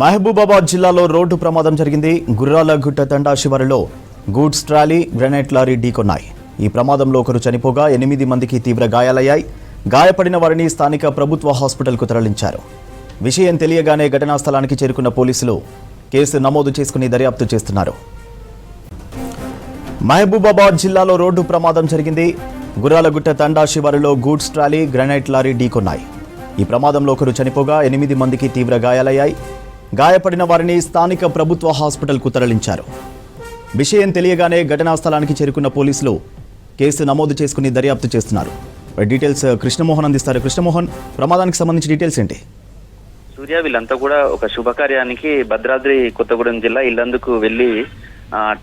మహబూబాబాద్ జిల్లాలో రోడ్డు ప్రమాదం జరిగింది. గుర్రాలగుట్ట తండా శివారులో గూడ్స్ ట్రాలీ గ్రెనేడ్ లారీ ఢీకొన్నాయి. ఈ ప్రమాదంలో ఒకరు చనిపోగా 8 మందికి తీవ్ర గాయాలయ్యాయి. గాయపడిన వారిని స్థానిక ప్రభుత్వ హాస్పిటల్కు తరలించారు. విషయం తెలియగానే ఘటనా స్థలానికి చేరుకున్న పోలీసులు కేసు నమోదు చేసుకుని దర్యాప్తు చేస్తున్నారు. మహబూబాబాద్ జిల్లాలో రోడ్డు ప్రమాదం జరిగింది. గుర్రాలగుట్ట తండా శివారులో గూడ్స్ ట్రాలీ గ్రెనేడ్ లారీ ఢీకొన్నాయి. ఈ ప్రమాదంలో ఒకరు చనిపోగా 8 మందికి తీవ్ర గాయాలయ్యాయి. గాయపడిన వారిని స్థానిక ప్రభుత్వ హాస్పిటల్కు తరలించారు. విషయం తెలియగానే ఘటనా స్థలానికి చేరుకున్న పోలీసులు కేసు నమోదు చేసుకుని దర్యాప్తు చేస్తున్నారు. డీటెయిల్స్ కృష్ణమోహన్ అందిస్తారు. కృష్ణమోహన్, ప్రమాదానికి సంబంధించి డీటెయిల్స్ ఏంటి? సూర్య, వీళ్ళంతా కూడా ఒక శుభకార్యానికి భద్రాద్రి కొత్తగూడెం జిల్లా ఇల్లందుకు వెళ్లి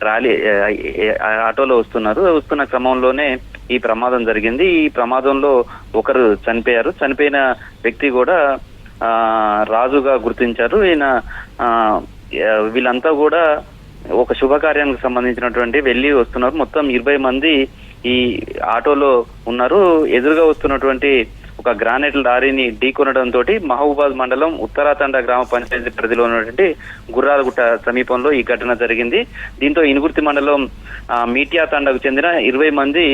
ట్రాలీ ఆటోలో వస్తున్న క్రమంలోనే ఈ ప్రమాదం జరిగింది. ఈ ప్రమాదంలో ఒకరు చనిపోయారు. చనిపోయిన వ్యక్తి కూడా రాజుగా గుర్తించారు. ఈయన వీళ్ళంతా కూడా ఒక శుభకార్యానికి సంబంధించినటువంటి వెళ్ళి వస్తున్నారు. మొత్తం 20 మంది ఈ ఆటోలో ఉన్నారు. ఎదురుగా వస్తున్నటువంటి ఒక గ్రానైట్ లారీని ఢీకొనడంతో మహబూబాద్ మండలం ఉత్తరాతండ గ్రామ పంచాయతీ పరిధిలో ఉన్నటువంటి గుర్రాలగుట్ట సమీపంలో ఈ ఘటన జరిగింది. దీంతో ఇనుగుర్తి మండలం మీటియా తండకు చెందిన 20 మంది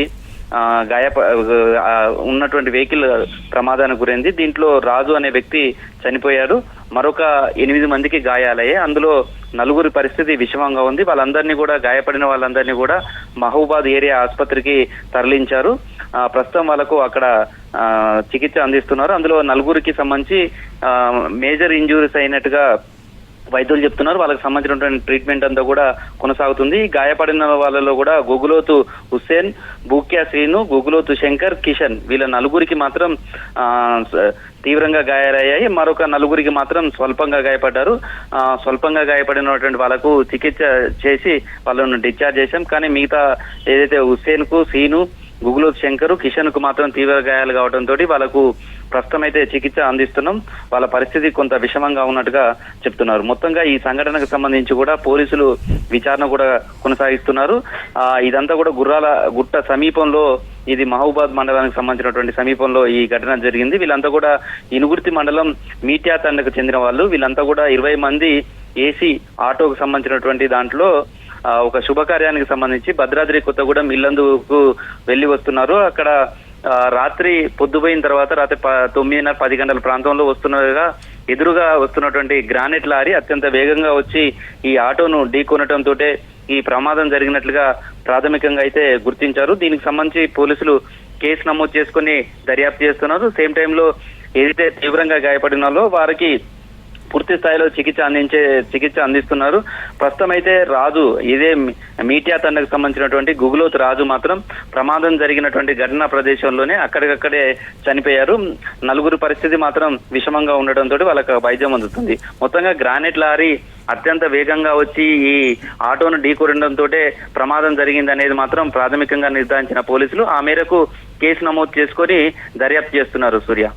ఉన్నటువంటి వెహికల్ ప్రమాదానికి గురైంది. దీంట్లో రాజు అనే వ్యక్తి చనిపోయాడు. మరొక 8 మందికి గాయాలయ్యాయి. అందులో 4 పరిస్థితి విషమంగా ఉంది. వాళ్ళందరినీ కూడా, గాయపడిన వాళ్ళందరినీ కూడా మహబూబాద్ ఏరియా ఆసుపత్రికి తరలించారు. ప్రస్తుతం వాళ్ళకు అక్కడ చికిత్స అందిస్తున్నారు. అందులో 4కి సంబంధించి మేజర్ ఇంజురీస్ అయినట్టుగా వైద్యులు చెప్తున్నారు. వాళ్ళకి సంబంధించినటువంటి ట్రీట్మెంట్ అంతా కూడా కొనసాగుతుంది. గాయపడిన వాళ్ళలో కూడా గుగులోతు హుస్సేన్, బూక్యా శ్రీను, గుగులోతు శంకర్, కిషన్ వీళ్ళ 4కి మాత్రం తీవ్రంగా గాయాలయ్యాయి. మరొక 4కి మాత్రం స్వల్పంగా గాయపడ్డారు. స్వల్పంగా గాయపడినటువంటి వాళ్ళకు చికిత్స చేసి వాళ్ళను డిశ్చార్జ్ చేశాం. కానీ మిగతా ఏదైతే హుస్సేన్ కు, సీను, గుగులోతు శంకర్, కిషన్ కు మాత్రం తీవ్ర గాయాలు కావడంతో వాళ్ళకు ప్రస్తుతం అయితే చికిత్స అందిస్తున్నాం. వాళ్ళ పరిస్థితి కొంత విషమంగా ఉన్నట్టుగా చెప్తున్నారు. మొత్తంగా ఈ సంఘటనకు సంబంధించి కూడా పోలీసులు విచారణ కూడా కొనసాగిస్తున్నారు. ఇదంతా కూడా గుర్రాల గుట్ట సమీపంలో, ఇది మహబూబాద్ మండలానికి సంబంధించినటువంటి సమీపంలో ఈ ఘటన జరిగింది. వీళ్ళంతా కూడా ఇనుగుర్తి మండలం మీటియా తండకు చెందిన వాళ్ళు. వీళ్ళంతా కూడా 20 మంది ఏసీ ఆటోకు సంబంధించినటువంటి దాంట్లో ఒక శుభకార్యానికి సంబంధించి భద్రాద్రి కొత్తగూడెం ఇల్లందుకు వెళ్లి వస్తున్నారు. అక్కడ రాత్రి పొద్దుపోయిన తర్వాత రాత్రి 9:30-10 గంటల ప్రాంతంలో వస్తున్నగా ఎదురుగా వస్తున్నటువంటి గ్రానైట్ లారీ అత్యంత వేగంగా వచ్చి ఈ ఆటోను ఢీకొనటంతో ఈ ప్రమాదం జరిగినట్లుగా ప్రాథమికంగా అయితే గుర్తించారు. దీనికి సంబంధించి పోలీసులు కేసు నమోదు చేసుకుని దర్యాప్తు చేస్తున్నారు. సేమ్ టైంలో ఏదైతే తీవ్రంగా గాయపడినాలో వారికి పూర్తి స్థాయిలో చికిత్స అందిస్తున్నారు. ప్రస్తుతం అయితే రాజు, ఇదే మీటియా తండకు సంబంధించినటువంటి గుగులోతు రాజు మాత్రం ప్రమాదం జరిగినటువంటి ఘటనా ప్రదేశంలోనే అక్కడికక్కడే చనిపోయారు. 4 పరిస్థితి మాత్రం విషమంగా ఉండటంతో వాళ్ళకి వైద్యం అందుతుంది. మొత్తంగా గ్రానైట్ లారీ అత్యంత వేగంగా వచ్చి ఈ ఆటోను ఢీకొనడంతో ప్రమాదం జరిగింది అనేది మాత్రం ప్రాథమికంగా నిర్ధారించిన పోలీసులు ఆ మేరకు కేసు నమోదు చేసుకొని దర్యాప్తు చేస్తున్నారు. సూర్య.